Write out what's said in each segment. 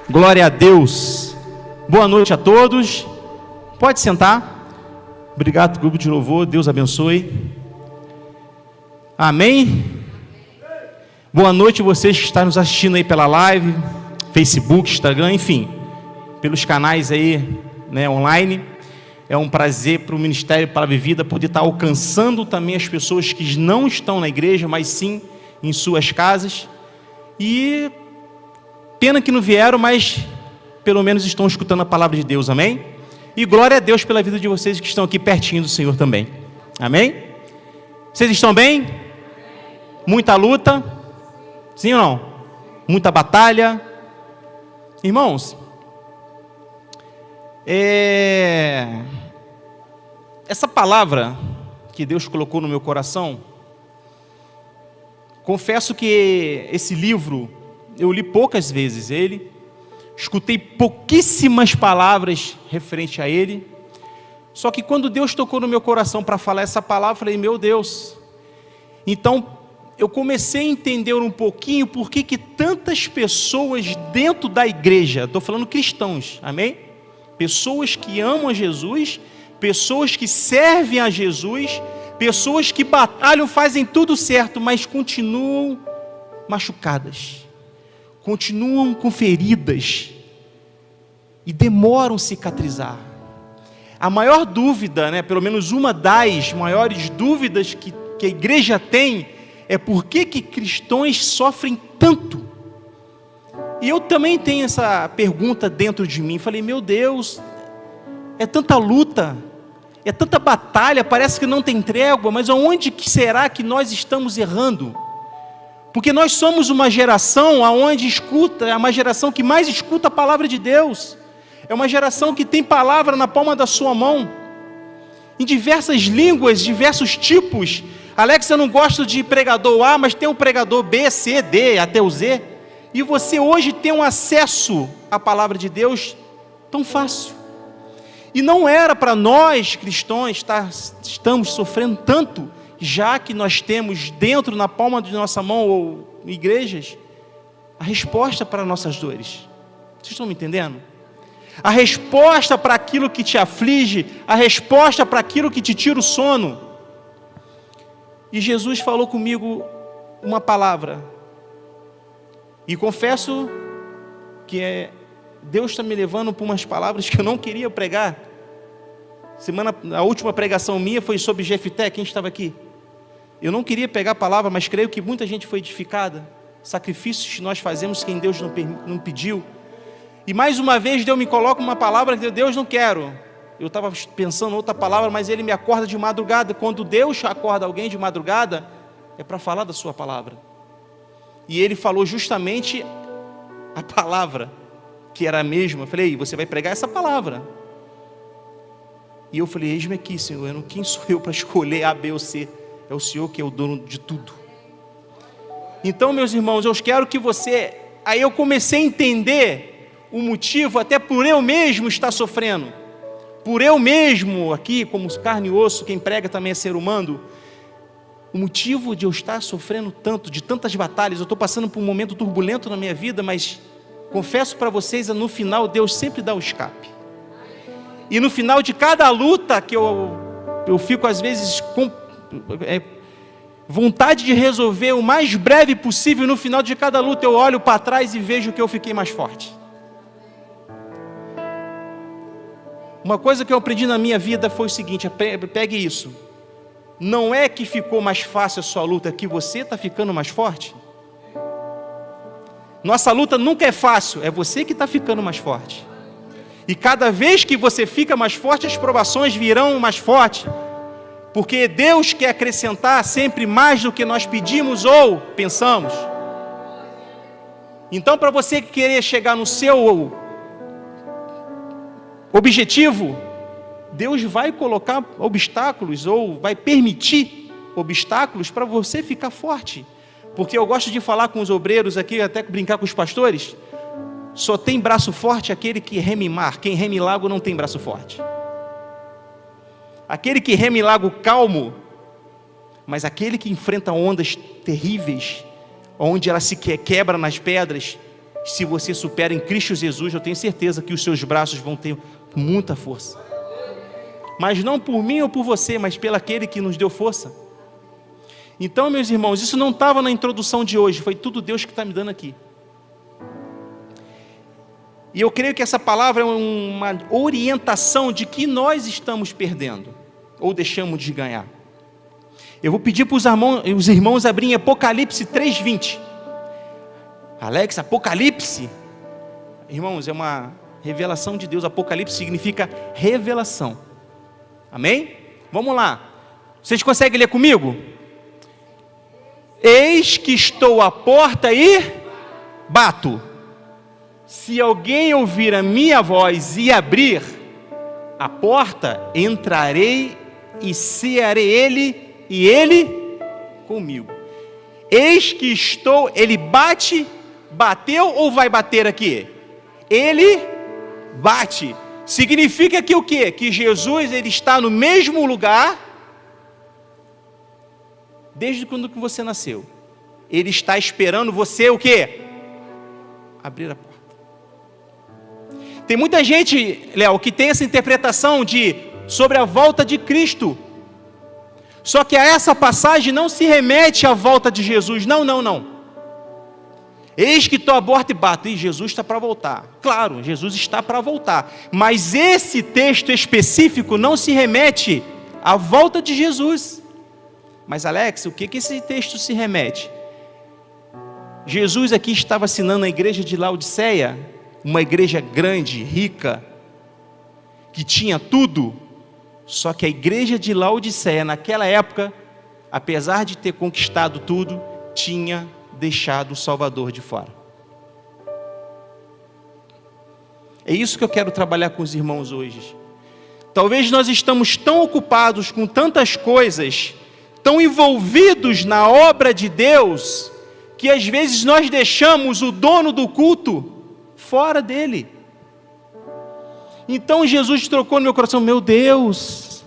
Glória a Deus. Boa noite a todos. Pode sentar. Obrigado, grupo de louvor. Deus abençoe. Amém. Boa noite vocês que estão nos assistindo aí pela live, Facebook, Instagram, enfim, pelos canais aí, online. É um prazer para o Ministério Palavra e Vida poder estar alcançando também as pessoas que não estão na igreja, mas sim em suas casas. E pena que não vieram, mas pelo menos estão escutando a palavra de Deus, amém? E glória a Deus pela vida de vocês que estão aqui pertinho do Senhor também, amém? Vocês estão bem? Muita luta? Sim ou não? Muita batalha? Irmãos, essa palavra que Deus colocou no meu coração, confesso que esse livro eu li poucas vezes ele, escutei pouquíssimas palavras referente a ele, só que quando Deus tocou no meu coração para falar essa palavra, eu falei, meu Deus. Então eu comecei a entender um pouquinho por que tantas pessoas dentro da igreja, estou falando cristãos, amém? Pessoas que amam a Jesus, pessoas que servem a Jesus, pessoas que batalham, fazem tudo certo, mas continuam machucadas, continuam com feridas e demoram a cicatrizar. A maior dúvida, pelo menos uma das maiores dúvidas que a igreja tem é por que cristãos sofrem tanto. E eu também tenho essa pergunta dentro de mim. Falei, meu Deus, é tanta luta, é tanta batalha, parece que não tem trégua, mas aonde que será que nós estamos errando? Porque nós somos uma geração onde escuta, é uma geração que mais escuta a palavra de Deus, é uma geração que tem palavra na palma da sua mão, em diversas línguas, diversos tipos. Alex, eu não gosto de pregador A, mas tem o pregador B, C, D, até o Z, e você hoje tem um acesso à palavra de Deus tão fácil. E não era para nós cristãos estamos sofrendo tanto, já que nós temos dentro, na palma de nossa mão, ou igrejas, a resposta para nossas dores. Vocês estão me entendendo? A resposta para aquilo que te aflige, a resposta para aquilo que te tira o sono. E Jesus falou comigo uma palavra, e confesso que Deus está me levando por umas palavras que eu não queria pregar. A última pregação minha foi sobre Jefté, quem estava aqui? Eu não queria pegar a palavra, mas creio que muita gente foi edificada. Sacrifícios que nós fazemos, quem Deus não pediu. E mais uma vez Deus me coloca uma palavra que Deus não quero. Eu estava pensando outra palavra, mas Ele me acorda de madrugada. Quando Deus acorda alguém de madrugada, é para falar da sua palavra. E Ele falou justamente a palavra, que era a mesma. Eu falei, você vai pregar essa palavra. E eu falei, eis-me aqui, Senhor, quem sou eu para escolher A, B ou C? É o Senhor que é o dono de tudo. Então, meus irmãos, eu quero que você... Aí eu comecei a entender o motivo, até por eu mesmo estar sofrendo. Por eu mesmo, aqui, como carne e osso, quem prega também é ser humano. O motivo de eu estar sofrendo tanto, de tantas batalhas, eu estou passando por um momento turbulento na minha vida, mas confesso para vocês, no final, Deus sempre dá o escape. E no final de cada luta que eu fico às vezes com vontade de resolver o mais breve possível, no final de cada luta eu olho para trás e vejo que eu fiquei mais forte. Uma coisa que eu aprendi na minha vida foi o seguinte, pegue isso. Não é que ficou mais fácil a sua luta, é que você está ficando mais forte. Nossa luta nunca é fácil, é você que está ficando mais forte. E cada vez que você fica mais forte, as provações virão mais fortes. Porque Deus quer acrescentar sempre mais do que nós pedimos ou pensamos. Então, para você querer chegar no seu objetivo, Deus vai colocar obstáculos ou vai permitir obstáculos para você ficar forte. Porque eu gosto de falar com os obreiros aqui, até brincar com os pastores. Só tem braço forte aquele que reme mar. Quem reme lago não tem braço forte. Aquele que reme lago calmo, mas aquele que enfrenta ondas terríveis, onde ela se quebra nas pedras, Se você supera em Cristo Jesus, eu tenho certeza que os seus braços vão ter muita força. Mas não por mim ou por você, mas pelo aquele que nos deu força. Então, meus irmãos, isso não estava na introdução de hoje, foi tudo Deus que está me dando aqui. E eu creio que essa palavra é uma orientação de que nós estamos perdendo, ou deixamos de ganhar. Eu vou pedir para os irmãos abrirem Apocalipse 3:20. Alex, Apocalipse? Irmãos, é uma revelação de Deus. Apocalipse significa revelação. Amém? Vamos lá. Vocês conseguem ler comigo? Eis que estou à porta e bato. Se alguém ouvir a minha voz e abrir a porta, entrarei e cearei ele e ele comigo. Eis que estou, ele bate, bateu ou vai bater aqui? Ele bate. Significa que o quê? Que Jesus, ele está no mesmo lugar desde quando que você nasceu. Ele está esperando você o quê? Abrir a porta. Tem muita gente, Léo, que tem essa interpretação sobre a volta de Cristo. Só que essa passagem não se remete à volta de Jesus. Não. Eis que estou à porta e bato. E Jesus está para voltar. Claro, Jesus está para voltar. Mas esse texto específico não se remete à volta de Jesus. Mas Alex, o que esse texto se remete? Jesus aqui estava assinando a igreja de Laodiceia, uma igreja grande, rica, que tinha tudo. Só que a igreja de Laodiceia, naquela época, apesar de ter conquistado tudo, tinha deixado o Salvador de fora. É isso que eu quero trabalhar com os irmãos hoje. Talvez nós estamos tão ocupados com tantas coisas, tão envolvidos na obra de Deus, que às vezes nós deixamos o dono do culto fora dele. Então Jesus trocou no meu coração, meu Deus,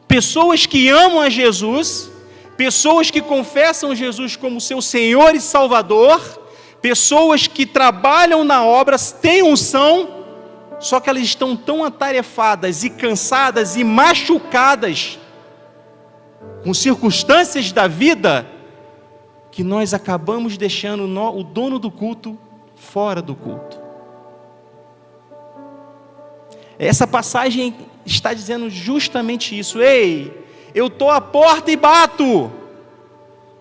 pessoas que amam a Jesus, pessoas que confessam Jesus como seu Senhor e Salvador, pessoas que trabalham na obra, têm unção, só que elas estão tão atarefadas e cansadas e machucadas com circunstâncias da vida, que nós acabamos deixando o dono do culto fora do culto. Essa passagem está dizendo justamente isso. Ei, eu estou à porta e bato.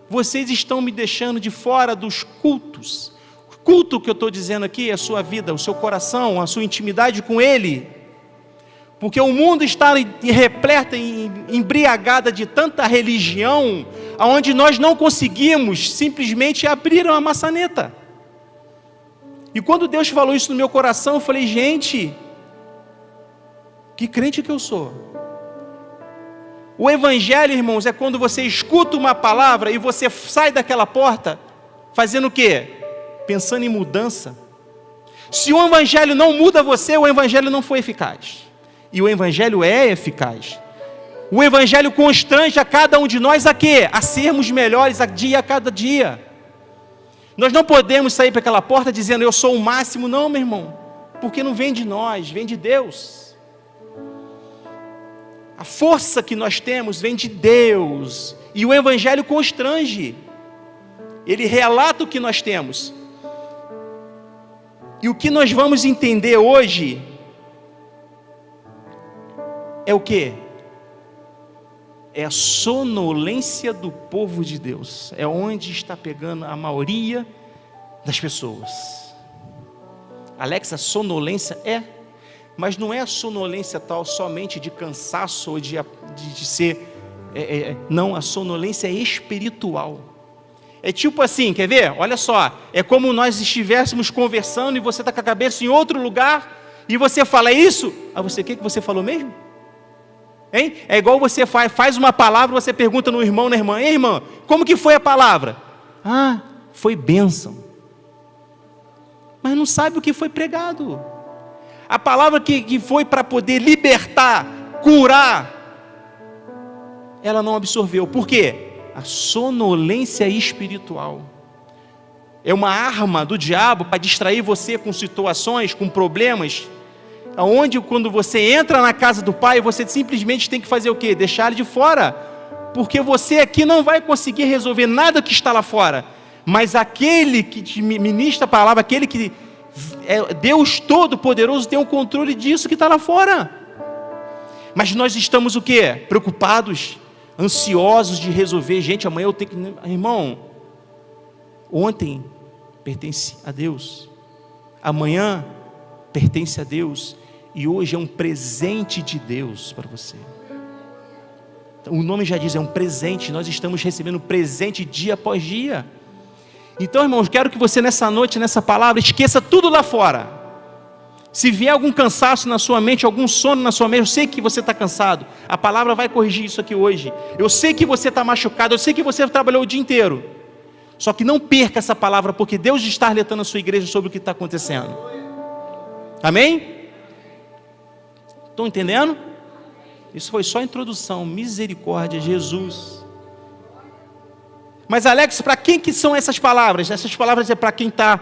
Vocês estão me deixando de fora dos cultos. O culto que eu estou dizendo aqui é a sua vida, o seu coração, a sua intimidade com Ele. Porque o mundo está repleta e embriagada de tanta religião, onde nós não conseguimos simplesmente abrir uma maçaneta. E quando Deus falou isso no meu coração, eu falei, gente, que crente que eu sou. O evangelho, irmãos, é quando você escuta uma palavra e você sai daquela porta fazendo o quê? Pensando em mudança. Se o evangelho não muda você, o evangelho não foi eficaz. E o evangelho é eficaz. O evangelho constrange a cada um de nós a quê? A sermos melhores a cada dia. Nós não podemos sair para aquela porta dizendo, eu sou o máximo. Não, meu irmão, porque não vem de nós, vem de Deus. A força que nós temos vem de Deus. E o evangelho constrange. Ele relata o que nós temos. E o que nós vamos entender hoje é o quê? É a sonolência do povo de Deus. É onde está pegando a maioria das pessoas. Alex, a sonolência mas não é a sonolência tal somente de cansaço ou de ser, não, a sonolência é espiritual. É tipo assim, quer ver? Olha só, é como nós estivéssemos conversando e você está com a cabeça em outro lugar e você fala, é isso? Ah, você, o que você falou mesmo? Hein? É igual você faz uma palavra, você pergunta no irmão, na irmã, ei irmã, como que foi a palavra? Ah, foi bênção. Mas não sabe o que foi pregado. A palavra que foi para poder libertar, curar, ela não absorveu. Por quê? A sonolência espiritual. é uma arma do diabo para distrair você com situações, com problemas, onde quando você entra na casa do Pai, você simplesmente tem que fazer o quê? Deixar ele de fora, porque você aqui não vai conseguir resolver nada que está lá fora, mas aquele que te ministra a palavra, aquele que é Deus Todo-Poderoso, tem o controle disso que está lá fora. Mas nós estamos o quê? Preocupados, ansiosos de resolver. Gente, amanhã eu tenho que... Irmão, ontem pertence a Deus, amanhã pertence a Deus, e hoje é um presente de Deus para você. O nome já diz, é um presente. Nós estamos recebendo presente dia após dia. Então, irmãos, quero que você nessa noite, nessa palavra, esqueça tudo lá fora. Se vier algum cansaço na sua mente, algum sono na sua mente, eu sei que você está cansado, a palavra vai corrigir isso aqui hoje. Eu sei que você está machucado, eu sei que você trabalhou o dia inteiro. Só que não perca essa palavra, porque Deus está alertando a sua igreja sobre o que está acontecendo. Amém? Estão entendendo? Isso foi só a introdução. Misericórdia, Jesus. Mas Alex, para quem que são essas palavras? Essas palavras é para quem está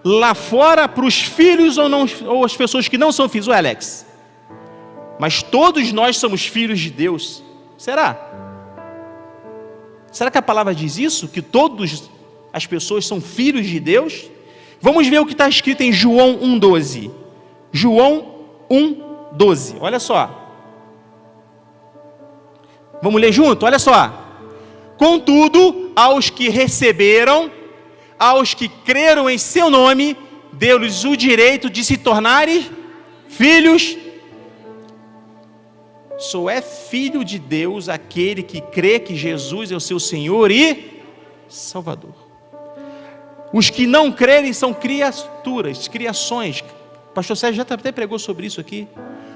lá fora, para os filhos ou não, ou as pessoas que não são filhos? Ué, Alex, mas todos nós somos filhos de Deus. Será? Será que a palavra diz isso? Que todas as pessoas são filhos de Deus? Vamos ver o que está escrito em João 1,12. João 1,12. Olha só. Vamos ler junto? Olha só. Contudo, aos que receberam, aos que creram em seu nome, deu-lhes o direito de se tornarem filhos. Só é filho de Deus aquele que crê que Jesus é o seu Senhor e Salvador. Os que não crerem são criaturas, criações. O pastor Sérgio já até pregou sobre isso aqui.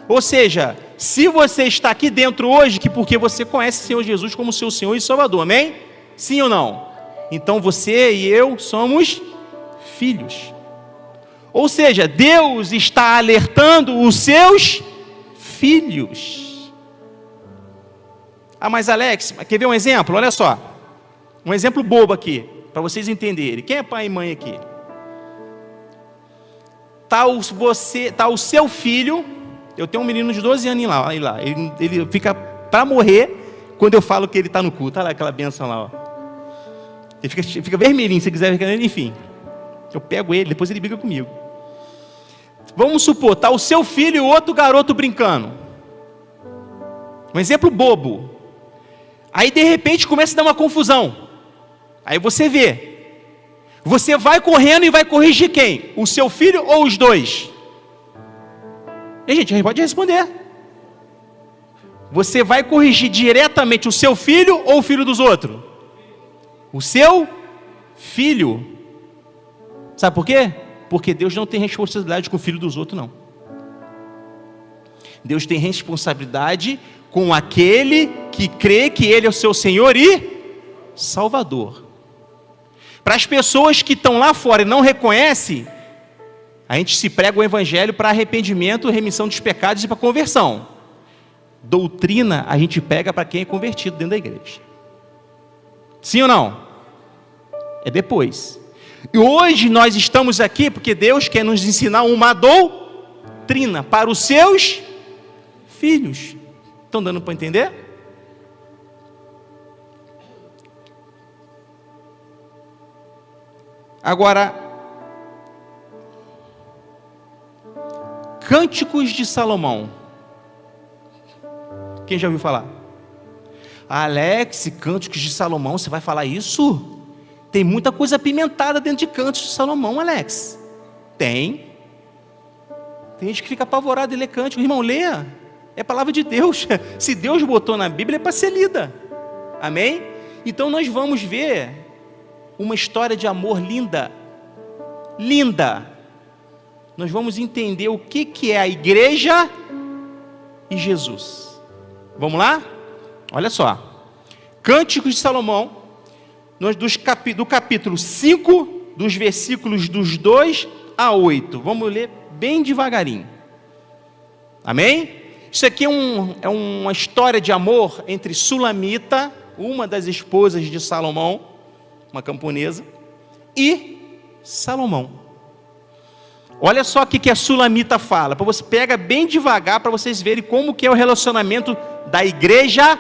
Ou seja, se você está aqui dentro hoje, que porque você conhece o Senhor Jesus como seu Senhor e Salvador, amém? Sim ou não? Então você e eu somos filhos. Ou seja, Deus está alertando os seus filhos. Ah, mas Alex, quer ver um exemplo? Olha só, um exemplo bobo aqui, para vocês entenderem. Quem é pai e mãe aqui? Tá o seu filho. Eu tenho um menino de 12 anos lá. Ele fica para morrer quando eu falo que ele está no culto. Olha lá aquela benção lá, ó. Ele fica vermelhinho, se quiser, enfim. Eu pego ele, depois ele briga comigo. Vamos supor, está o seu filho e o outro garoto brincando. Um exemplo bobo. Aí de repente começa a dar uma confusão. Aí você vê. Você vai correndo e vai corrigir quem? O seu filho ou os dois? E gente, a gente pode responder. Você vai corrigir diretamente o seu filho ou o filho dos outros? O seu filho. Sabe por quê? Porque Deus não tem responsabilidade com o filho dos outros, não. Deus tem responsabilidade com aquele que crê que Ele é o seu Senhor e Salvador. Para as pessoas que estão lá fora e não reconhecem, a gente se prega o evangelho para arrependimento, remissão dos pecados e para conversão. Doutrina a gente pega para quem é convertido dentro da igreja. Sim ou não? É depois. E hoje nós estamos aqui porque Deus quer nos ensinar uma doutrina para os seus filhos. Estão dando para entender? Agora, Cânticos de Salomão. Quem já ouviu falar? Alex, Cânticos de Salomão, você vai falar isso? Tem muita coisa apimentada dentro de Cânticos de Salomão, Alex. Tem gente que fica apavorada em ler Cânticos. Irmão, leia. É palavra de Deus. Se Deus botou na Bíblia, é para ser lida. Amém? Então nós vamos ver uma história de amor linda. Linda. Nós vamos entender o que é a igreja e Jesus. Vamos lá? Olha só. Cânticos de Salomão, do capítulo 5, dos versículos dos 2 a 8. Vamos ler bem devagarinho. Amém? Isso aqui é uma história de amor entre Sulamita, uma das esposas de Salomão, uma camponesa, e Salomão. Olha só o que a Sulamita fala, para você pega bem devagar para vocês verem como que é o relacionamento da igreja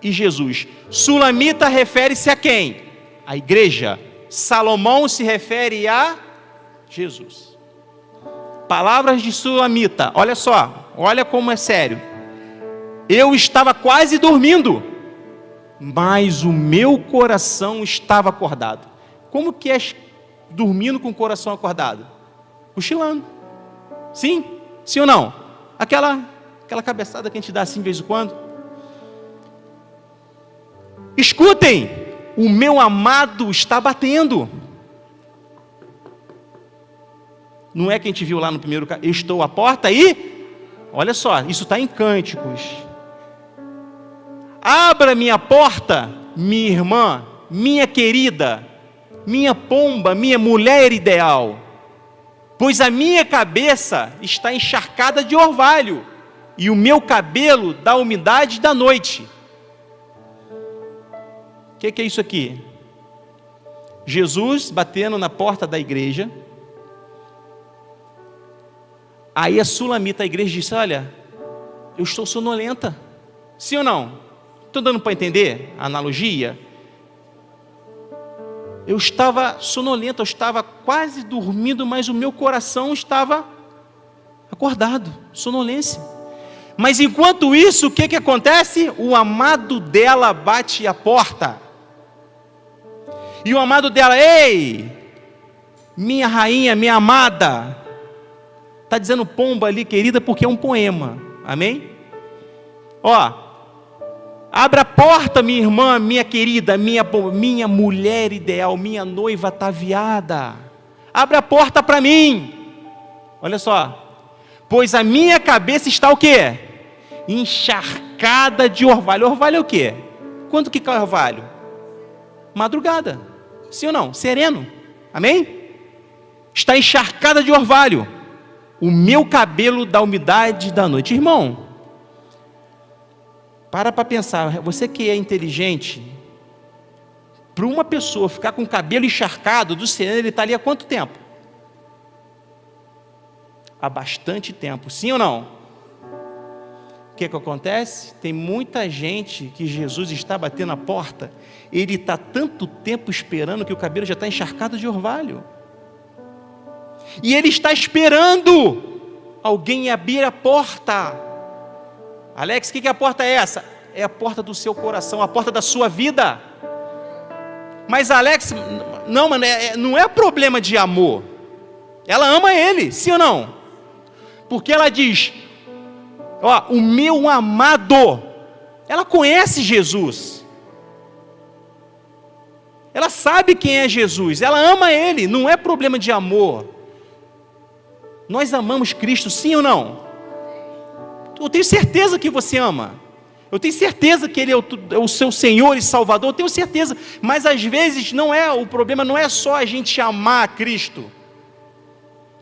e Jesus. Sulamita refere-se a quem? A igreja. Salomão se refere a Jesus. Palavras de Sulamita, olha só, olha como é sério. Eu estava quase dormindo, mas o meu coração estava acordado. Como que é dormindo com o coração acordado? Cochilando. Sim? Sim ou não? Aquela cabeçada que a gente dá assim de vez em quando. Escutem, o meu amado está batendo. Não é que a gente viu lá no primeiro, eu estou à porta e, olha só, isso está em Cânticos. Abra minha porta, minha irmã, minha querida, minha pomba, minha mulher ideal, pois a minha cabeça está encharcada de orvalho, e o meu cabelo da umidade da noite. O que é isso aqui? Jesus batendo na porta da igreja. Aí a Sulamita, a igreja, disse: olha, eu estou sonolenta. Sim ou não? Estou dando para entender a analogia? Eu estava sonolenta, eu estava quase dormindo, mas o meu coração estava acordado, sonolência. Mas enquanto isso, o que acontece? O amado dela bate a porta. E o amado dela: ei, minha rainha, minha amada. Está dizendo pomba ali, querida, porque é um poema. Amém? Ó, abra a porta, minha irmã, minha querida, minha mulher ideal, minha noiva ataviada. Abra a porta para mim. Olha só. Pois a minha cabeça está o quê? Encharcada de orvalho. Orvalho é o quê? Quanto que cai orvalho? Madrugada. Sim ou não? Sereno. Amém? Está encharcada de orvalho. O meu cabelo da umidade da noite. Irmão, para pensar. Você que é inteligente, para uma pessoa ficar com o cabelo encharcado do sereno, ele está ali há quanto tempo? Há bastante tempo. Sim ou não? O que acontece? Tem muita gente que Jesus está batendo a porta, ele está tanto tempo esperando que o cabelo já está encharcado de orvalho. E ele está esperando alguém abrir a porta. Alex, o que a porta é essa? É a porta do seu coração, a porta da sua vida. Mas Alex, não, mano, não é problema de amor. Ela ama ele, sim ou não? Porque ela diz: ó, o meu amado. Ela conhece Jesus. Ela sabe quem é Jesus. Ela ama ele, não é problema de amor. Nós amamos Cristo, sim ou não? Eu tenho certeza que você ama. Eu tenho certeza que Ele é o seu Senhor e Salvador. Eu tenho certeza. Mas às vezes o problema não é só a gente amar a Cristo.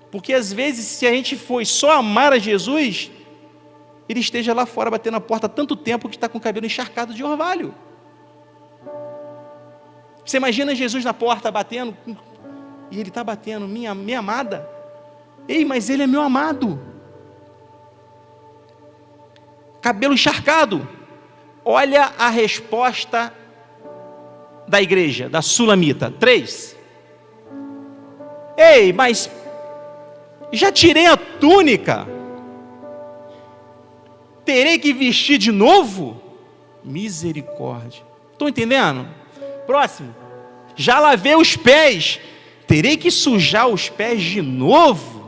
Porque às vezes, se a gente for só amar a Jesus, Ele esteja lá fora batendo a porta há tanto tempo que está com o cabelo encharcado de orvalho. Você imagina Jesus na porta batendo, e Ele está batendo: minha amada. Ei, mas ele é meu amado. Cabelo encharcado. Olha a resposta da igreja, da Sulamita. 3. Ei, mas já tirei a túnica. Terei que vestir de novo? Misericórdia. Estão entendendo? Próximo. Já lavei os pés. Terei que sujar os pés de novo?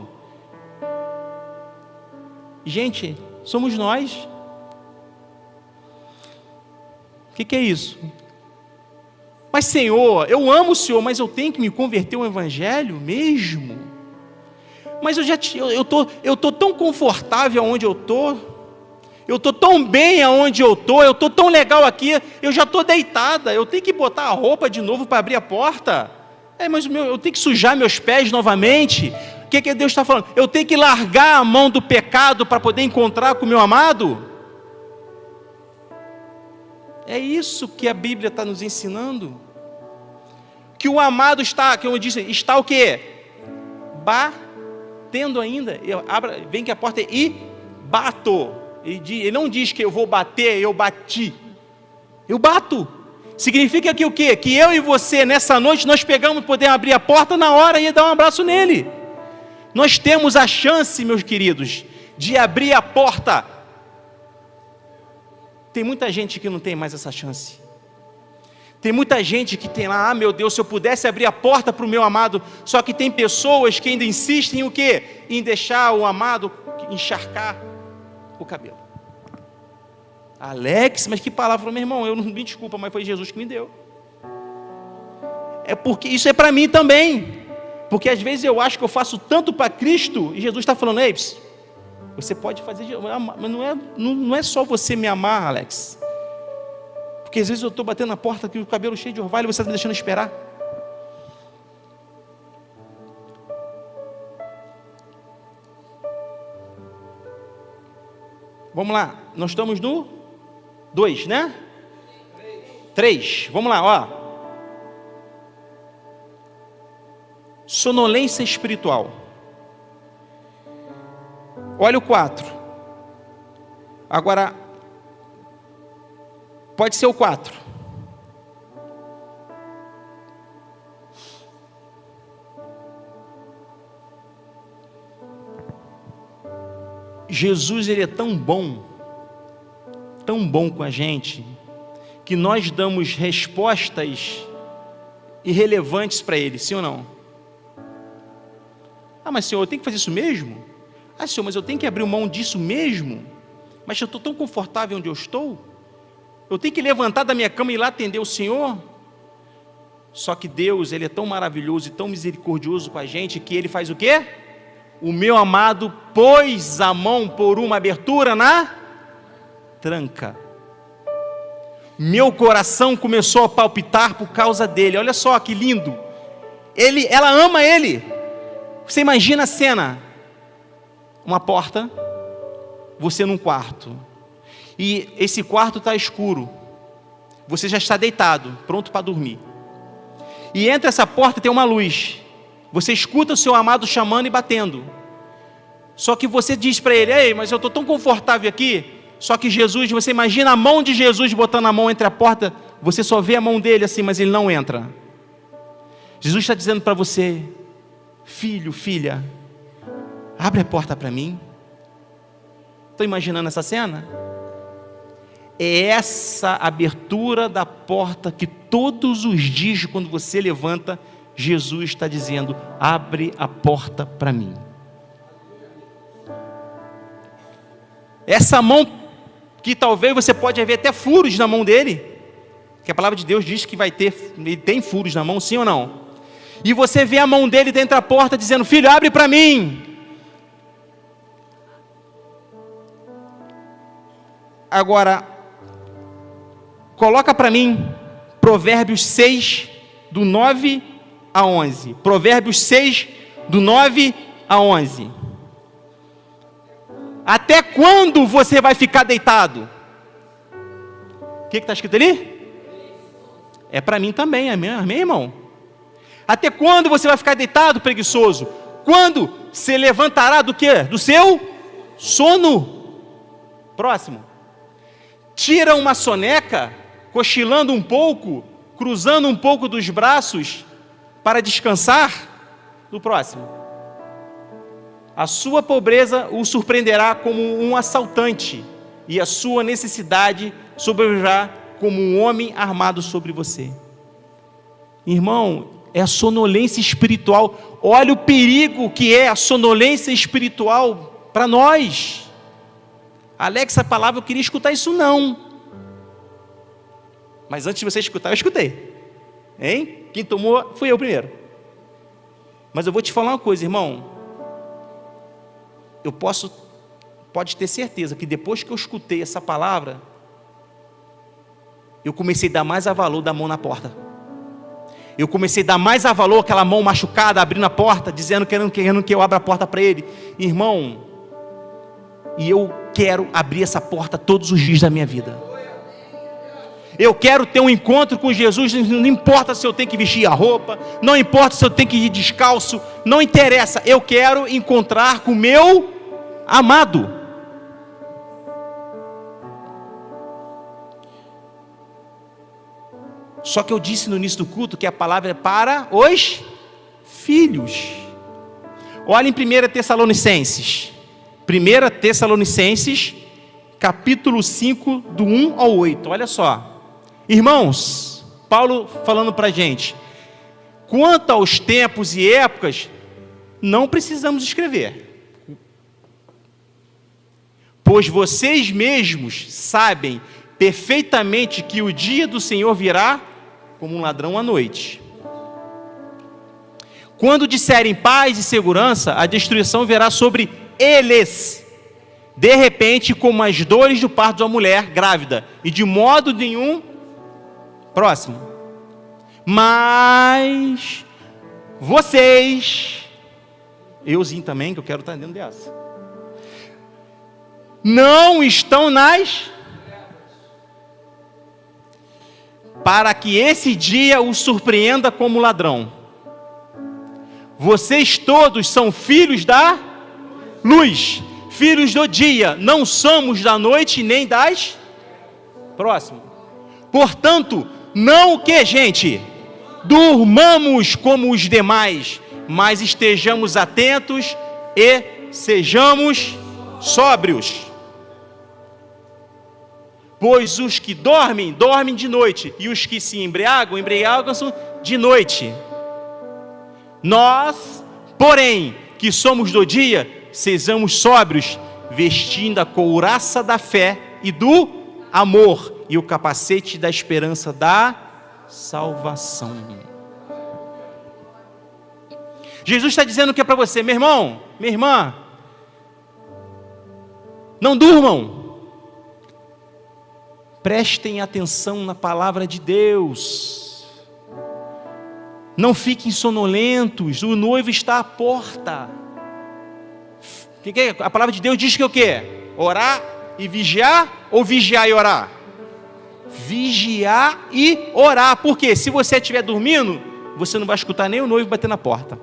Gente, somos nós. O que é isso? Mas Senhor, eu amo o Senhor, mas eu tenho que me converter ao Evangelho mesmo? Mas eu tô tão confortável onde eu tô. Eu estou tão bem aonde eu estou tão legal aqui, eu já estou deitada, eu tenho que botar a roupa de novo para abrir a porta? Mas eu tenho que sujar meus pés novamente? O que Deus está falando? Eu tenho que largar a mão do pecado para poder encontrar com o meu amado? É isso que a Bíblia está nos ensinando. que o amado está, que eu disse, está o quê? Batendo ainda. Vem que a porta é e bato. Ele não diz que eu vou bater, eu bati. Eu bato. Significa que o quê? Que eu e você, nessa noite, nós podemos abrir a porta na hora e dar um abraço nele. Nós temos a chance, meus queridos, de abrir a porta. Tem muita gente que não tem mais essa chance. Tem muita gente que tem lá, meu Deus, se eu pudesse abrir a porta para o meu amado. Só que tem pessoas que ainda insistem em o quê? Em deixar o amado encharcar o cabelo. Alex, mas que palavra, meu irmão, eu não me desculpa, mas foi Jesus que me deu. É porque isso é para mim também. Porque às vezes eu acho que eu faço tanto para Cristo, e Jesus está falando, ei, você pode fazer, mas não é só você me amar, Alex. Porque às vezes eu estou batendo na porta aqui, o cabelo cheio de orvalho, e você está me deixando esperar. Vamos lá, nós estamos no 2, né? 3, vamos lá, ó. Sonolência espiritual. Olha o 4. Agora, pode ser o 4. Jesus, ele é tão bom com a gente, que nós damos respostas irrelevantes para ele, sim ou não? Ah, mas Senhor, eu tenho que fazer isso mesmo? Ah, Senhor, mas eu tenho que abrir mão disso mesmo? Mas eu estou tão confortável onde eu estou? Eu tenho que levantar da minha cama e ir lá atender o Senhor? Só que Deus, ele é tão maravilhoso e tão misericordioso com a gente, que ele faz o quê? O meu amado pôs a mão por uma abertura na tranca. Meu coração começou a palpitar por causa dele. Olha só que lindo. Ela ama ele. Você imagina a cena. Uma porta, você num quarto. E esse quarto está escuro. Você já está deitado, pronto para dormir. E entre essa porta tem uma luz. Você escuta o seu amado chamando e batendo. Só que você diz para ele, ei, mas eu estou tão confortável aqui. Só que Jesus, você imagina a mão de Jesus botando a mão entre a porta. Você só vê a mão dele assim, mas ele não entra. Jesus está dizendo para você, filho, filha, abre a porta para mim. Estou imaginando essa cena? É essa abertura da porta que todos os dias, quando você levanta, Jesus está dizendo, abre a porta para mim. Essa mão, que talvez você pode ver até furos na mão dele, que a palavra de Deus diz que vai ter, ele tem furos na mão, sim ou não? E você vê a mão dele dentro da porta dizendo, filho, abre para mim. Agora, coloca para mim Provérbios 6, do 9 a 11. Provérbios 6, do 9 a 11. Até quando você vai ficar deitado? O que está escrito ali? É para mim também, amém, irmão? Até quando você vai ficar deitado, preguiçoso? Quando se levantará do quê? Do seu sono. Próximo. Tira uma soneca, cochilando um pouco, cruzando um pouco dos braços, para descansar. Do próximo. A sua pobreza o surpreenderá como um assaltante, e a sua necessidade sobrevirá como um homem armado sobre você. Irmão, é a sonolência espiritual. Olha o perigo que é a sonolência espiritual para nós. Alex, essa palavra eu queria escutar isso não. Mas antes de você escutar, eu escutei. Hein? Quem tomou fui eu primeiro. Mas eu vou te falar uma coisa, irmão. Pode ter certeza que depois que eu escutei essa palavra, eu comecei a dar mais a valor da mão na porta. Eu comecei a dar mais a valor àquela mão machucada, abrindo a porta, dizendo, querendo que eu abra a porta para ele. Irmão, e eu quero abrir essa porta todos os dias da minha vida. Eu quero ter um encontro com Jesus, não importa se eu tenho que vestir a roupa, não importa se eu tenho que ir descalço, não interessa, eu quero encontrar com o meu amado. Só que eu disse no início do culto que a palavra é para os filhos. Olha em 1 Tessalonicenses. 1 Tessalonicenses, capítulo 5, do 1 ao 8. Olha só. Irmãos, Paulo falando para a gente. Quanto aos tempos e épocas, não precisamos escrever. Pois vocês mesmos sabem perfeitamente que o dia do Senhor virá como um ladrão à noite. Quando disserem paz e segurança, a destruição virá sobre eles, de repente, como as dores do parto de uma mulher grávida, e de modo nenhum, próximo, mas vocês, euzinho também, que eu quero estar dentro dessa, não estão para que esse dia os surpreenda como ladrão. Vocês todos são filhos da luz, filhos do dia, não somos da noite nem das... Próximo. Portanto, não o que, gente? Durmamos como os demais, mas estejamos atentos e sejamos sóbrios. Pois os que dormem, dormem de noite, e os que se embriagam, embriagam-se de noite. Nós, porém, que somos do dia, sejamos sóbrios, vestindo a couraça da fé e do amor, e o capacete da esperança da salvação. Jesus está dizendo o que é para você, meu irmão, minha irmã, não durmam. Prestem atenção na palavra de Deus. Não fiquem sonolentos. O noivo está à porta. A palavra de Deus diz que o quê? Orar e vigiar, ou vigiar e orar? Vigiar e orar. Por quê? Se você estiver dormindo, você não vai escutar nem o noivo bater na porta.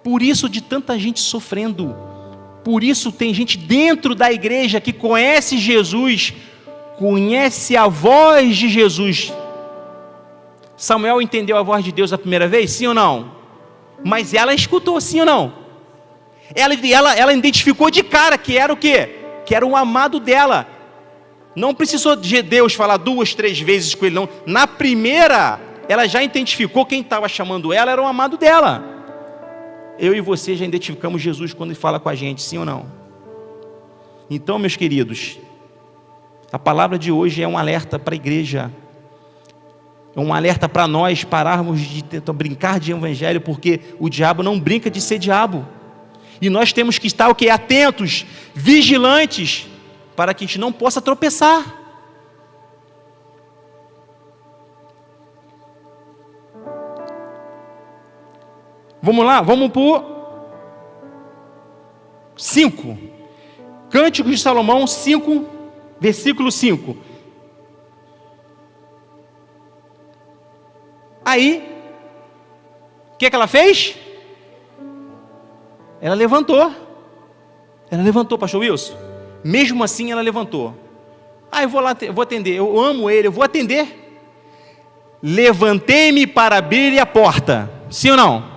Por isso de tanta gente sofrendo. Por isso tem gente dentro da igreja que conhece Jesus, conhece a voz de Jesus. Samuel entendeu a voz de Deus a primeira vez? Sim ou não? Mas ela escutou, sim ou não? Ela identificou de cara que era o quê? Que era o amado dela. Não precisou de Deus falar 2, 3 vezes com ele, não. Na primeira, ela já identificou quem estava chamando ela, era o amado dela. Eu e você já identificamos Jesus quando ele fala com a gente, sim ou não? Então, meus queridos, a palavra de hoje é um alerta para a igreja, é um alerta para nós pararmos de tentar brincar de evangelho, porque o diabo não brinca de ser diabo, e nós temos que estar o quê? Atentos, vigilantes, para que a gente não possa tropeçar. Vamos lá, vamos para o 5. Cânticos de Salomão 5, versículo 5. Aí, o que ela fez? Ela levantou, pastor Wilson. Mesmo assim ela levantou. Eu vou lá, vou atender, eu amo ele, eu vou atender. Levantei-me para abrir a porta, sim ou não?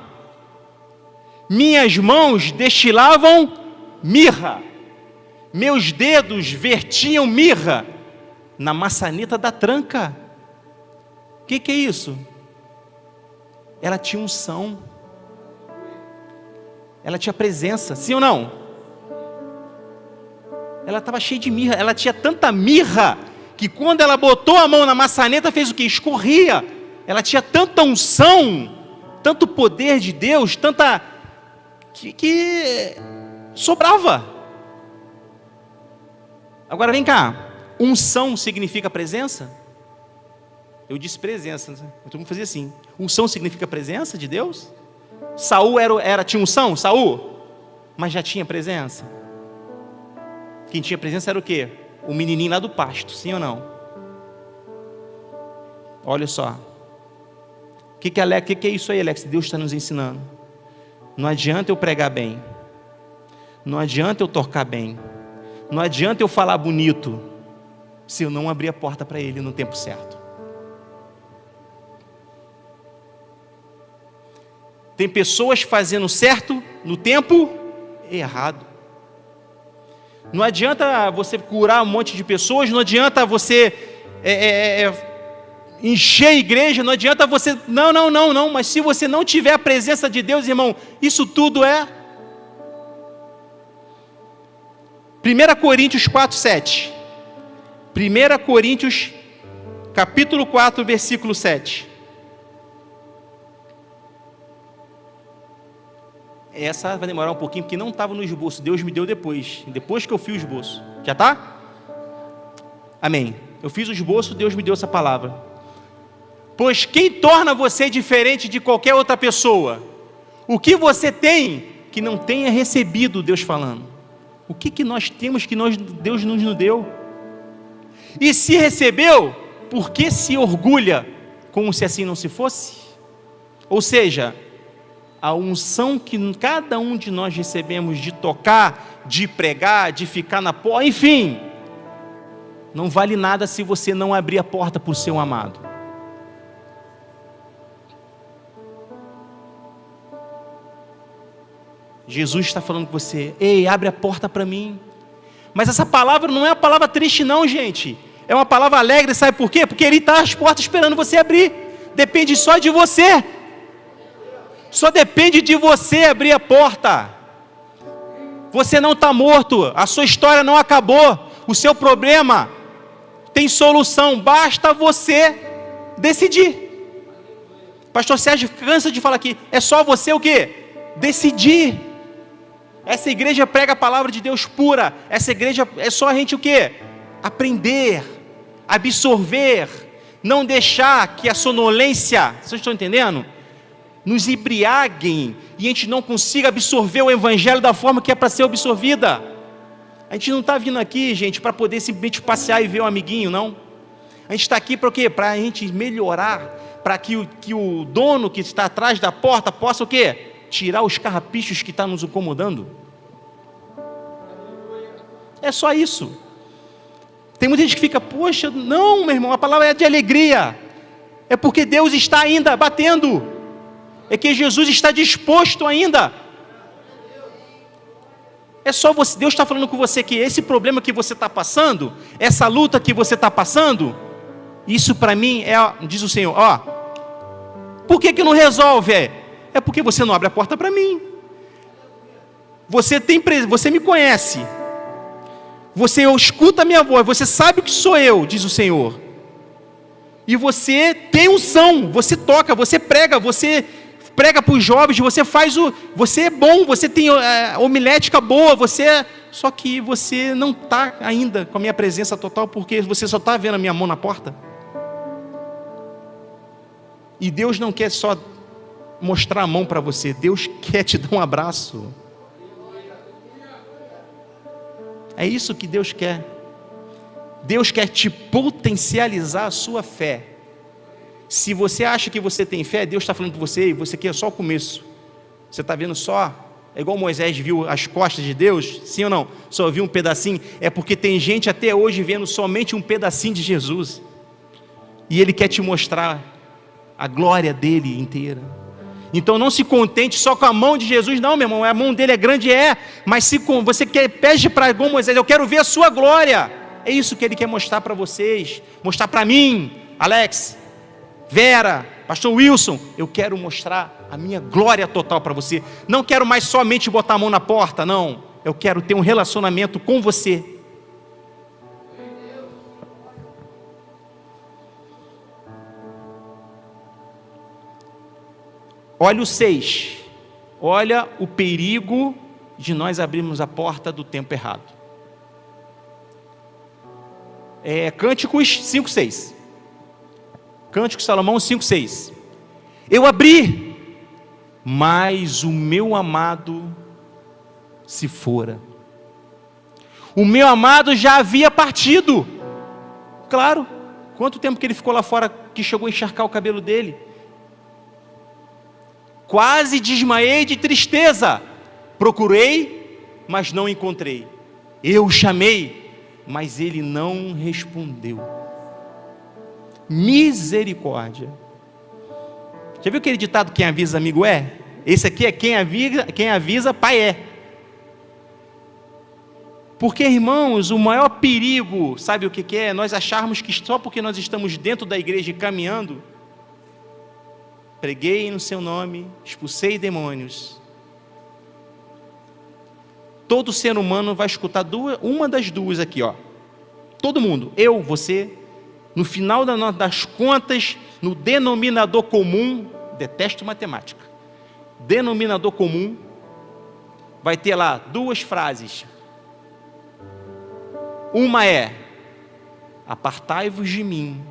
Minhas mãos destilavam mirra, meus dedos vertiam mirra na maçaneta da tranca. O que é isso? Ela tinha unção, ela tinha presença, sim ou não? Ela estava cheia de mirra, ela tinha tanta mirra, que quando ela botou a mão na maçaneta, fez o que? Escorria. Ela tinha tanta unção, tanto poder de Deus, tanta... que sobrava. Agora vem cá, unção significa presença? Eu disse presença, todo mundo fazia assim. Unção significa presença de Deus? Saul tinha unção? Saul? Mas já tinha presença? Quem tinha presença era o quê? o menininho lá do pasto, sim ou não? Olha só. O que é isso aí, Alex? Deus está nos ensinando. Não adianta eu pregar bem. Não adianta eu tocar bem. Não adianta eu falar bonito, se eu não abrir a porta para Ele no tempo certo. Tem pessoas fazendo certo no tempo errado. Não adianta você curar um monte de pessoas, não adianta você encher a igreja, não adianta você... Não, mas se você não tiver a presença de Deus, irmão, isso tudo é... 1 Coríntios 4:7. 1 Coríntios, capítulo 4, versículo 7. Essa vai demorar um pouquinho, porque não estava no esboço. Deus me deu depois que eu fiz o esboço. Já está? Amém. Eu fiz o esboço, Deus me deu essa palavra. Pois quem torna você diferente de qualquer outra pessoa? O que você tem que não tenha recebido, Deus falando? O que nós temos que Deus nos deu? E se recebeu, por que se orgulha como se assim não se fosse? Ou seja, a unção que cada um de nós recebemos de tocar, de pregar, de ficar na porta, enfim, não vale nada se você não abrir a porta para o seu amado. Jesus está falando com você: ei, abre a porta para mim. Mas essa palavra não é uma palavra triste não, gente. É uma palavra alegre, sabe por quê? Porque Ele está às portas esperando você abrir. Depende só de você. Só depende de você abrir a porta. Você não está morto. A sua história não acabou. O seu problema tem solução. Basta você decidir. Pastor Sérgio cansa de falar aqui. É só você o quê? Decidir. Essa igreja prega a palavra de Deus pura. Essa igreja é só a gente o quê? Aprender, absorver, não deixar que a sonolência, vocês estão entendendo? Nos embriaguem e a gente não consiga absorver o evangelho da forma que é para ser absorvida. A gente não está vindo aqui, gente, para poder simplesmente passear e ver um amiguinho, não. A gente está aqui para o quê? Para a gente melhorar, para que o dono que está atrás da porta possa o quê? Tirar os carrapichos que estão nos incomodando. É só isso. Tem muita gente que fica: poxa, não, meu irmão, a palavra é de alegria. É porque Deus está ainda batendo. É que Jesus está disposto ainda. É só você. Deus está falando com você que esse problema que você está passando, essa luta que você está passando, isso para mim diz o Senhor, por que não resolve? É porque você não abre a porta para mim. Você me conhece. Você escuta a minha voz. Você sabe que sou eu, diz o Senhor. E você tem unção. Você toca, você prega para os jovens. Você é bom. Você tem homilética boa. Só que você não está ainda com a minha presença total, porque você só está vendo a minha mão na porta. E Deus não quer só mostrar a mão para você, Deus quer te dar um abraço. É isso que Deus quer. Deus quer te potencializar a sua fé. Se você acha que você tem fé, Deus está falando com você, e você quer só o começo. Você está vendo só, é igual Moisés viu as costas de Deus, sim ou não? Só viu um pedacinho. É porque tem gente até hoje vendo somente um pedacinho de Jesus. E Ele quer te mostrar a glória dele inteira. Então não se contente só com a mão de Jesus, não, meu irmão, a mão dele é grande, mas se você pede para igual Moisés, eu quero ver a sua glória. É isso que Ele quer mostrar para vocês, mostrar para mim, Alex, Vera, Pastor Wilson. Eu quero mostrar a minha glória total para você. Não quero mais somente botar a mão na porta, não. Eu quero ter um relacionamento com você. Olha o 6. Olha o perigo de nós abrirmos a porta do tempo errado. Cânticos 5:6. Cântico de Salomão 5:6. Eu abri, mas o meu amado se fora. O meu amado já havia partido. Claro. Quanto tempo que ele ficou lá fora que chegou a encharcar o cabelo dele? Quase desmaiei de tristeza. Procurei, mas não encontrei. Eu o chamei, mas ele não respondeu. Misericórdia. Já viu aquele ditado, quem avisa amigo é? Esse aqui é quem avisa pai é. Porque, irmãos, o maior perigo, sabe o que é? Nós acharmos que só porque nós estamos dentro da igreja e caminhando, preguei no seu nome, expulsei demônios. Todo ser humano vai escutar uma das duas aqui, ó. Todo mundo, eu, você, no final das contas, no denominador comum, detesto matemática, denominador comum, vai ter lá duas frases. Uma é: apartai-vos de mim,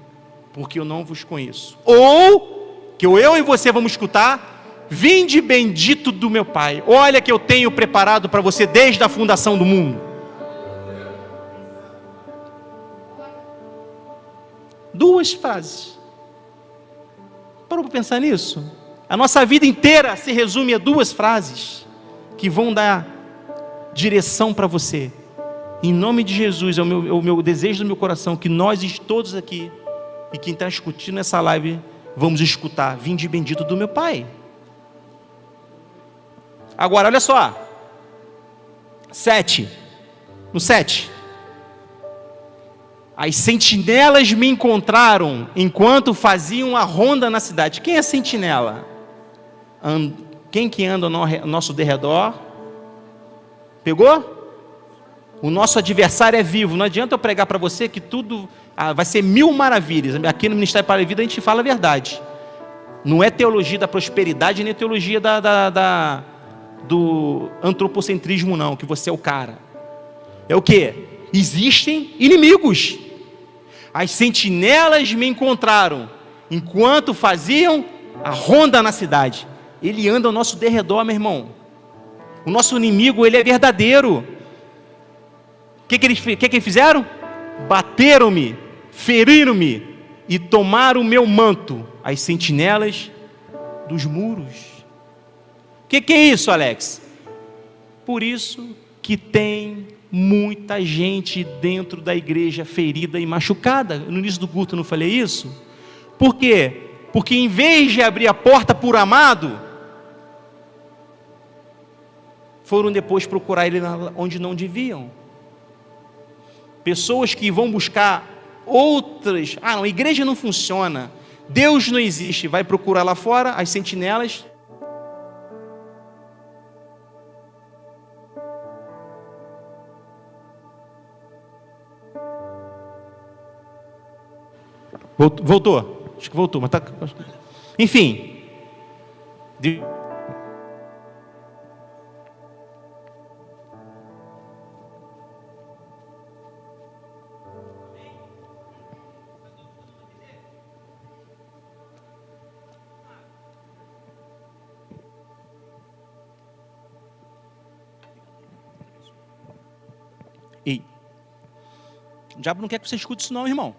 porque eu não vos conheço. Ou, que eu e você vamos escutar: vinde bendito do meu Pai, olha que eu tenho preparado para você desde a fundação do mundo. Duas frases. Parou para pensar nisso? A nossa vida inteira se resume a duas frases que vão dar direção para você. Em nome de Jesus, é o meu desejo do meu coração que nós todos aqui e quem está discutindo essa live vamos escutar: vinde bendito do meu Pai. Agora, olha só. 7. No 7. As sentinelas me encontraram enquanto faziam a ronda na cidade. Quem é sentinela? Quem que anda ao nosso derredor? Pegou? O nosso adversário é vivo. Não adianta eu pregar para você que tudo vai ser mil maravilhas. Aqui no Ministério para a Vida a gente fala a verdade. Não é teologia da prosperidade, nem teologia do antropocentrismo não, que você é o cara. É o quê? Existem inimigos. As sentinelas me encontraram enquanto faziam a ronda na cidade. Ele anda ao nosso derredor, meu irmão. O nosso inimigo, ele é verdadeiro. O que eles fizeram? Bateram-me, feriram-me e tomaram o meu manto, as sentinelas dos muros. O que é isso, Alex? Por isso que tem muita gente dentro da igreja ferida e machucada. No início do culto eu não falei isso? Por quê? Porque em vez de abrir a porta por amado, foram depois procurar ele onde não deviam. Pessoas que vão buscar outras. Não, a igreja não funciona, Deus não existe. Vai procurar lá fora as sentinelas. Voltou? Acho que voltou, mas tá. Enfim. Ei, o diabo não quer que você escute isso não, irmão.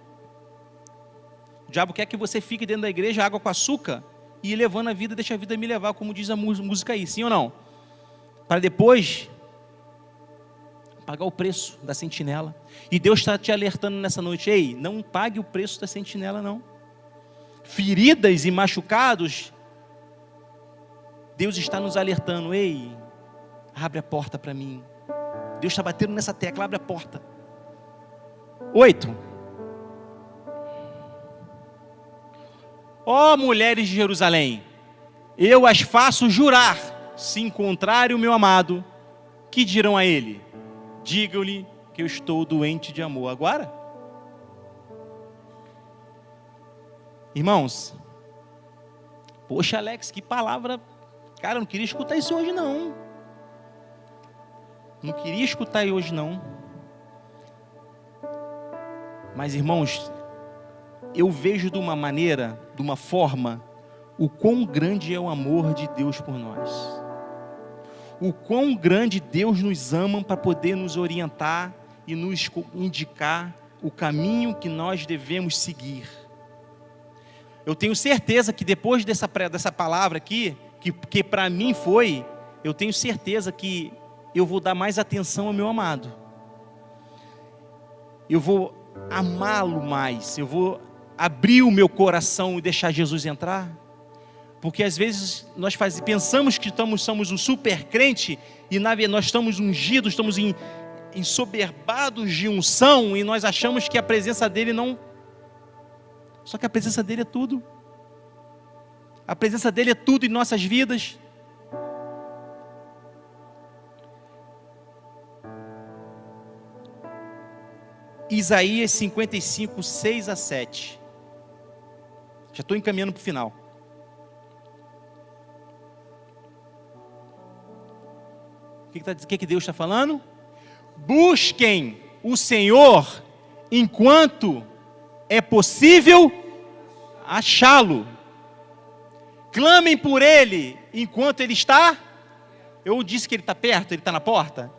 O diabo quer que você fique dentro da igreja, água com açúcar, e levando a vida, deixa a vida me levar, como diz a música aí, sim ou não? Para depois pagar o preço da sentinela. E Deus está te alertando nessa noite: ei, não pague o preço da sentinela não. Feridas e machucados, Deus está nos alertando: ei, abre a porta para mim. Deus está batendo nessa tecla, abre a porta. 8. Ó mulheres de Jerusalém, eu as faço jurar, se encontrarem o meu amado, que dirão a ele? Digam-lhe que eu estou doente de amor. Agora? Irmãos, poxa Alex, que palavra. Cara, eu não queria escutar isso hoje não. Não queria escutar aí hoje não. Mas irmãos, eu vejo de uma maneira, de uma forma, o quão grande é o amor de Deus por nós. O quão grande Deus nos ama para poder nos orientar e nos indicar o caminho que nós devemos seguir. Eu tenho certeza que depois dessa palavra aqui, que para mim foi, eu tenho certeza que eu vou dar mais atenção ao meu amado. Eu vou amá-lo mais, eu vou abrir o meu coração e deixar Jesus entrar. Porque às vezes nós pensamos que somos um super crente e nós estamos ungidos, estamos ensoberbados de unção e nós achamos que a presença dele não... Só que a presença dele é tudo. A presença dele é tudo em nossas vidas. Isaías 55, 6 a 7. Já estou encaminhando para o final. O que Deus está falando? Busquem o Senhor enquanto é possível achá-lo. Clamem por Ele enquanto Ele está. Eu disse que Ele está perto, Ele está na porta.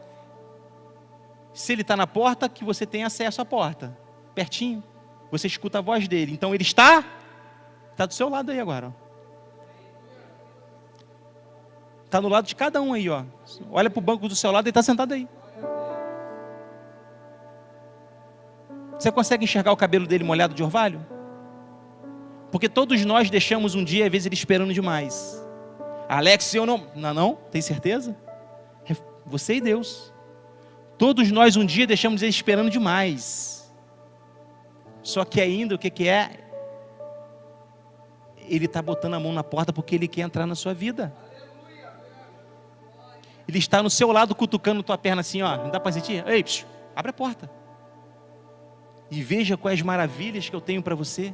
Se Ele está na porta, que você tem acesso à porta, pertinho. Você escuta a voz dele. Então Ele está do seu lado aí agora. Está no lado de cada um aí, ó. Olha para o banco do seu lado e está sentado aí. Você consegue enxergar o cabelo dele molhado de orvalho? Porque todos nós deixamos um dia, às vezes, ele esperando demais. Alex, eu não... Não? Tem certeza? Você e Deus. Todos nós um dia deixamos ele esperando demais. Só que ainda, o que é? Ele está botando a mão na porta porque ele quer entrar na sua vida. Ele está no seu lado cutucando tua perna assim, ó. Não dá para sentir? Ei, abre a porta. E veja quais maravilhas que eu tenho para você.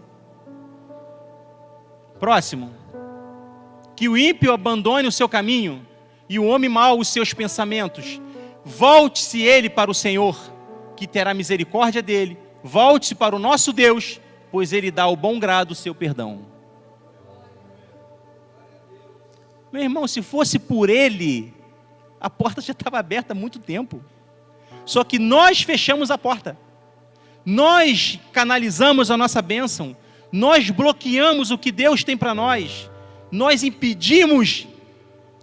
Próximo. Que o ímpio abandone o seu caminho e o homem mau os seus pensamentos. Volte-se ele para o Senhor, que terá misericórdia dele. Volte-se para o nosso Deus, pois ele dá ao bom grado o seu perdão. Meu irmão, se fosse por ele, a porta já estava aberta há muito tempo. Só que nós fechamos a porta. Nós canalizamos a nossa bênção. Nós bloqueamos o que Deus tem para nós. Nós impedimos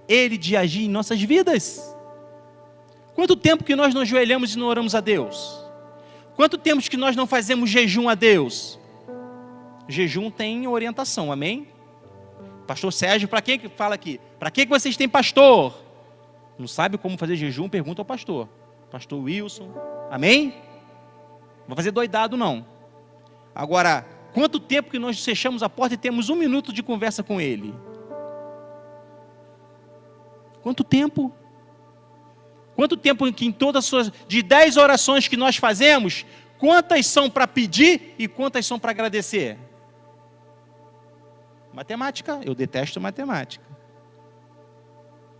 Ele de agir em nossas vidas. Quanto tempo que nós não ajoelhamos e não oramos a Deus? Quanto tempo que nós não fazemos jejum a Deus? Jejum tem orientação, amém? Pastor Sérgio, para que fala aqui? Para que vocês têm pastor? Não sabe como fazer jejum? Pergunta ao pastor. Pastor Wilson, amém? Não vou fazer doidado não. Agora, quanto tempo que nós fechamos a porta e temos 1 minuto de conversa com Ele? Quanto tempo? Quanto tempo que em todas as suas... De 10 orações que nós fazemos, quantas são para pedir e quantas são para agradecer? Matemática, eu detesto matemática.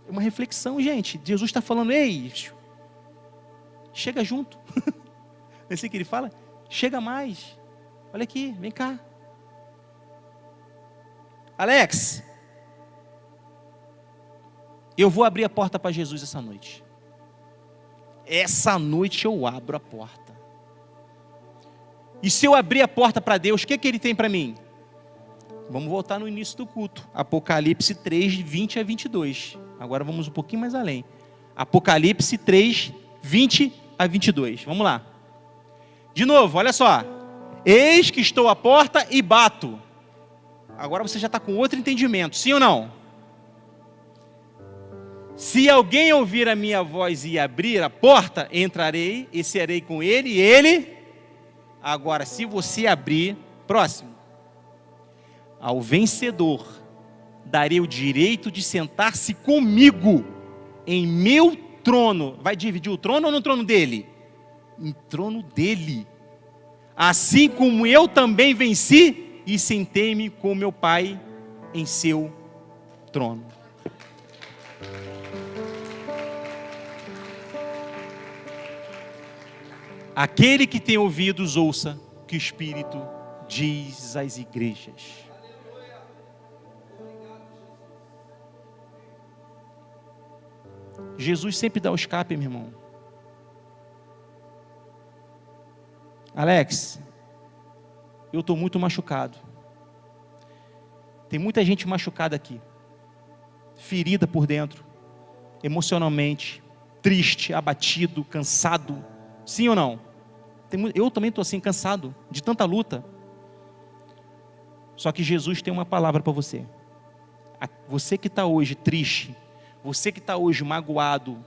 É uma reflexão, gente. Jesus está falando, ei, chega junto. Não é assim que ele fala? Chega mais. Olha aqui, vem cá. Alex, eu vou abrir a porta para Jesus essa noite. Essa noite eu abro a porta. E se eu abrir a porta para Deus, o que Ele tem para mim? Vamos voltar no início do culto. Apocalipse 3, 20 a 22. Agora vamos um pouquinho mais além. Apocalipse 3, 20 a 22. Vamos lá. De novo, olha só. Eis que estou à porta e bato. Agora você já está com outro entendimento, sim ou não? Se alguém ouvir a minha voz e abrir a porta, entrarei e serei com ele e ele. Agora, se você abrir, próximo. Ao vencedor darei o direito de sentar-se comigo em meu trono. Vai dividir o trono ou no trono dele? Em trono dele. Assim como eu também venci e sentei-me com meu Pai em seu trono. Aquele que tem ouvidos, ouça o que o Espírito diz às igrejas. Jesus sempre dá o escape, meu irmão. Alex, eu estou muito machucado. Tem muita gente machucada aqui, ferida por dentro, emocionalmente, triste, abatido, cansado. Sim ou não? Eu também estou assim, cansado de tanta luta. Só que Jesus tem uma palavra para você. Você que está hoje triste, você que está hoje magoado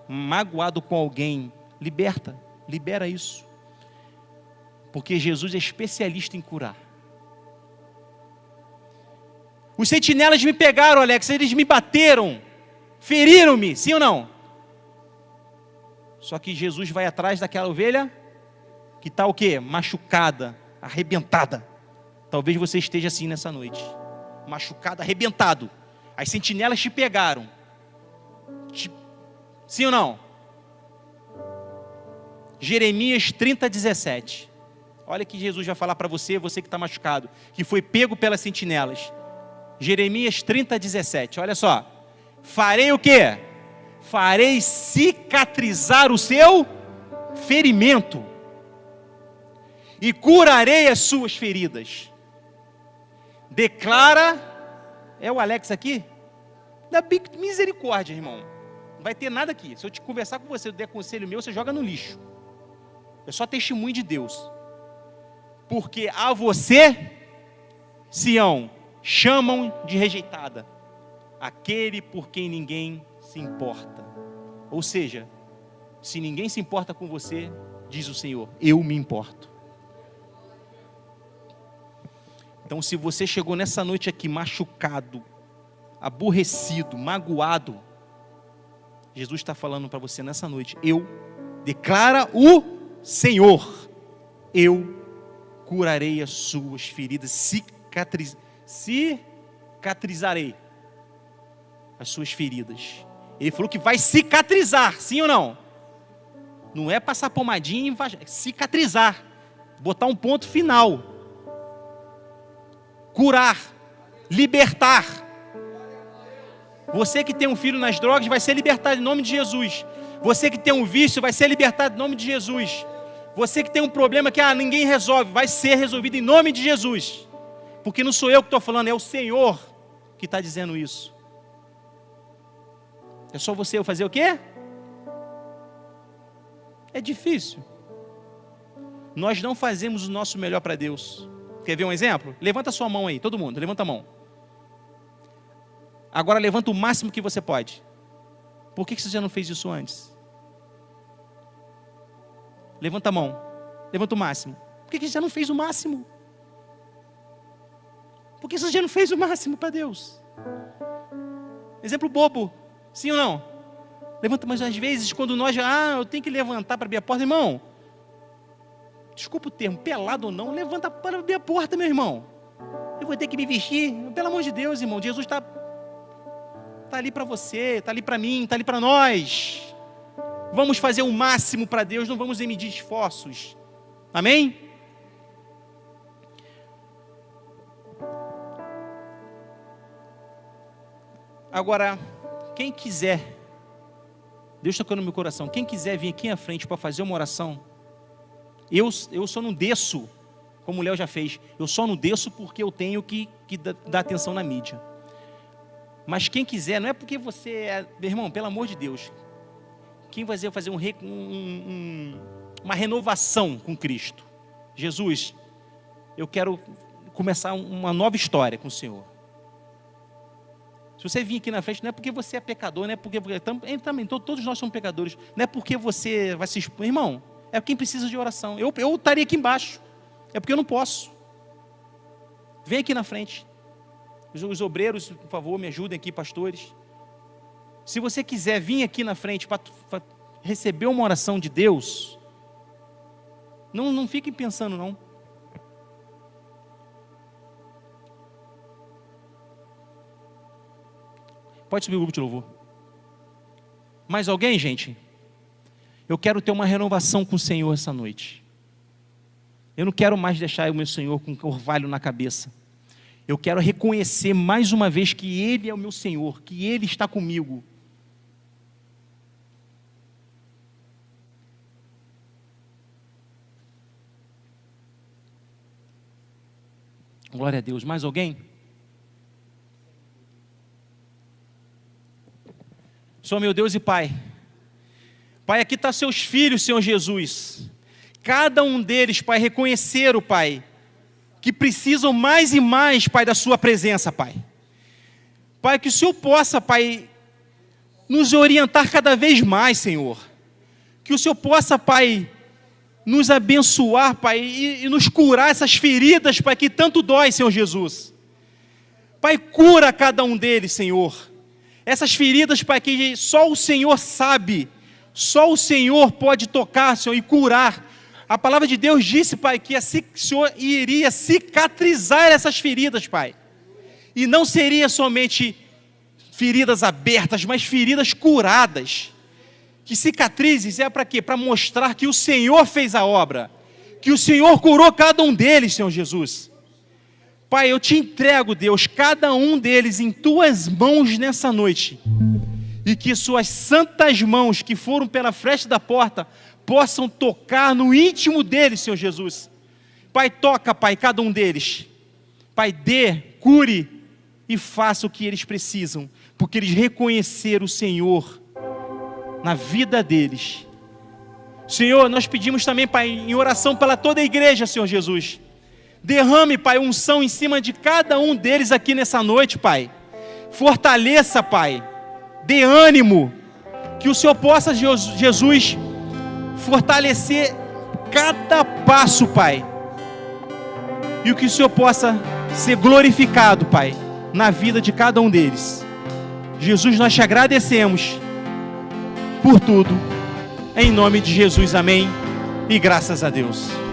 com alguém, libera isso. Porque Jesus é especialista em curar. Os sentinelas me pegaram, Alex, eles me bateram, feriram-me, sim ou não? Só que Jesus vai atrás daquela ovelha que está o quê? Machucada, arrebentada. Talvez você esteja assim nessa noite, machucado, arrebentado. As sentinelas te pegaram. Sim ou não? Jeremias 30:17. Olha que Jesus vai falar para você que está machucado, que foi pego pelas sentinelas. Jeremias 30:17. Olha só. Farei o quê? Farei cicatrizar o seu ferimento e curarei as suas feridas. Declara, é o Alex aqui? Da misericórdia, irmão. Não vai ter nada aqui. Se eu te conversar com você, eu der conselho meu, você joga no lixo. É só testemunho de Deus. Porque a você, Sião, chamam de rejeitada aquele por quem ninguém se importa. Ou seja, se ninguém se importa com você, diz o Senhor, eu me importo. Então, se você chegou nessa noite aqui machucado, aborrecido, magoado, Jesus está falando para você nessa noite, declara o Senhor, eu curarei as suas feridas, cicatrizarei as suas feridas. Ele falou que vai cicatrizar, sim ou não? Não é passar pomadinha, é cicatrizar, botar um ponto final, curar, libertar. Você que tem um filho nas drogas vai ser libertado em nome de Jesus. Você que tem um vício vai ser libertado em nome de Jesus. Você que tem um problema que ninguém resolve, vai ser resolvido em nome de Jesus. Porque não sou eu que estou falando, é o Senhor que está dizendo isso. É só você fazer o quê? É difícil. Nós não fazemos o nosso melhor para Deus. Quer ver um exemplo? Levanta a sua mão aí, todo mundo, levanta a mão. Agora levanta o máximo que você pode. Por que você já não fez isso antes? Levanta a mão, levanta o máximo. Por que você já não fez o máximo? Por que você já não fez o máximo para Deus? Exemplo bobo, sim ou não? Levanta, mas às vezes quando nós eu tenho que levantar para abrir a porta, irmão. Desculpa o termo, pelado ou não, levanta para abrir a porta, meu irmão. Eu vou ter que me vestir, pelo amor de Deus, irmão. Jesus está ali para você, está ali para mim, está ali para nós. Vamos fazer o máximo para Deus, não vamos medir esforços. Amém? Agora, quem quiser, Deus tocando no meu coração, quem quiser vir aqui à frente para fazer uma oração, eu só não desço, como o Léo já fez, eu só não desço porque eu tenho que dar atenção na mídia. Mas quem quiser, não é porque você é, meu irmão, pelo amor de Deus, quem vai fazer uma renovação com Cristo? Jesus, eu quero começar uma nova história com o Senhor. Se você vir aqui na frente, não é porque você é pecador, não é porque também todos nós somos pecadores, não é porque você vai se expor, irmão, é quem precisa de oração. Eu estaria aqui embaixo, é porque eu não posso. Vem aqui na frente. Os obreiros, por favor, me ajudem aqui, pastores. Se você quiser vir aqui na frente para receber uma oração de Deus, não fiquem pensando não. Pode subir o grupo de louvor. Mais alguém, gente? Eu quero ter uma renovação com o Senhor essa noite. Eu não quero mais deixar o meu Senhor com um orvalho na cabeça. Eu quero reconhecer mais uma vez que Ele é o meu Senhor, que Ele está comigo. Glória a Deus. Mais alguém? Senhor meu Deus e Pai. Pai, aqui está seus filhos, Senhor Jesus. Cada um deles, Pai, reconheceram, Pai, que precisam mais e mais, Pai, da sua presença, Pai. Pai, que o Senhor possa, Pai, nos orientar cada vez mais, Senhor. Que o Senhor possa, Pai, nos abençoar, Pai, e nos curar essas feridas, Pai, que tanto dói, Senhor Jesus. Pai, cura cada um deles, Senhor. Essas feridas, Pai, que só o Senhor sabe, só o Senhor pode tocar, Senhor, e curar. A palavra de Deus disse, Pai, que o Senhor iria cicatrizar essas feridas, Pai. E não seria somente feridas abertas, mas feridas curadas. Que cicatrizes é para quê? Para mostrar que o Senhor fez a obra, que o Senhor curou cada um deles, Senhor Jesus. Pai, eu te entrego, Deus, cada um deles em tuas mãos nessa noite, e que suas santas mãos, que foram pela fresta da porta, possam tocar no íntimo deles, Senhor Jesus. Pai, toca, Pai, cada um deles. Pai, dê, cure e faça o que eles precisam, porque eles reconheceram o Senhor na vida deles. Senhor, nós pedimos também, Pai, em oração pela toda a igreja, Senhor Jesus. Derrame, Pai, unção em cima de cada um deles aqui nessa noite, Pai. Fortaleça, Pai. Dê ânimo. Que o Senhor possa, Jesus, fortalecer cada passo, Pai. E que o Senhor possa ser glorificado, Pai, na vida de cada um deles. Jesus, nós te agradecemos por tudo, em nome de Jesus, amém, e graças a Deus.